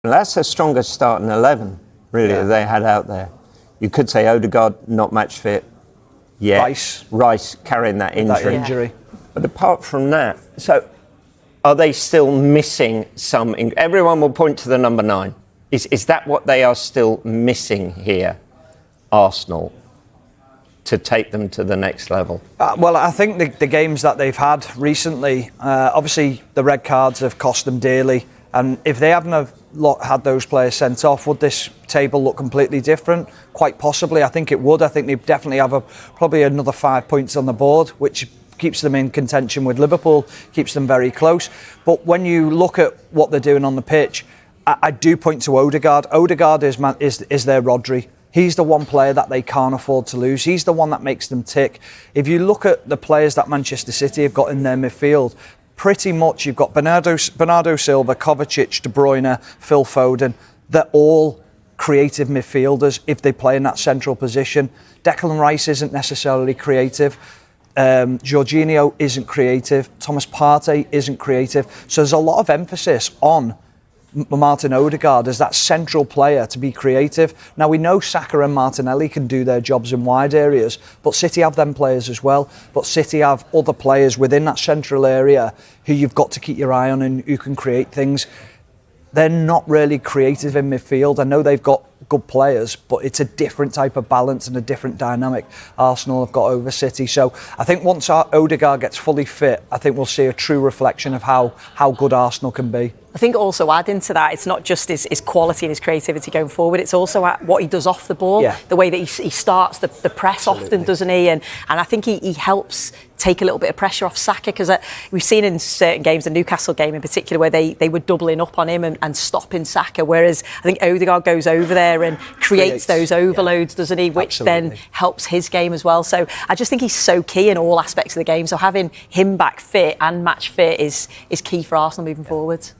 That's the strongest starting 11, really, they had out there. You could say Odegaard, not match fit. Yeah, Rice carrying that injury. But apart from that, so are they still missing some? Everyone will point to the number 9. Is that what they are still missing here, Arsenal, to take them to the next level? Well, I think the games that they've had recently, obviously the red cards have cost them dearly. And if they hadn't have had those players sent off, would this table look completely different? Quite possibly. I think it would. I think they definitely have probably another 5 points on the board, which keeps them in contention with Liverpool, keeps them very close. But when you look at what they're doing on the pitch, I do point to Odegaard. Odegaard is their Rodri. He's the one player that they can't afford to lose. He's the one that makes them tick. If you look at the players that Manchester City have got in their midfield, pretty much you've got Bernardo Silva, Kovacic, De Bruyne, Phil Foden. They're all creative midfielders if they play in that central position. Declan Rice isn't necessarily creative. Jorginho isn't creative. Thomas Partey isn't creative. So there's a lot of emphasis on Martin Odegaard as that central player to be creative. Now we know Saka and Martinelli can do their jobs in wide areas, but City have them players as well. But City have other players within that central area who you've got to keep your eye on and who can create things. They're not really creative in midfield. I know they've got good players, but it's a different type of balance and a different dynamic Arsenal have got over City. So I think once Odegaard gets fully fit, I think we'll see a true reflection of how good Arsenal can be. I think also adding to that, it's not just his quality and his creativity going forward, it's also what he does off the ball, the way that he starts the press often, doesn't he? And I think he helps take a little bit of pressure off Saka, because we've seen in certain games, the Newcastle game in particular, where they were doubling up on him and stopping Saka, whereas I think Odegaard goes over there and creates those overloads, doesn't he, which then helps his game as well. So I just think he's so key in all aspects of the game, so having him back fit and match fit is key for Arsenal moving forwards.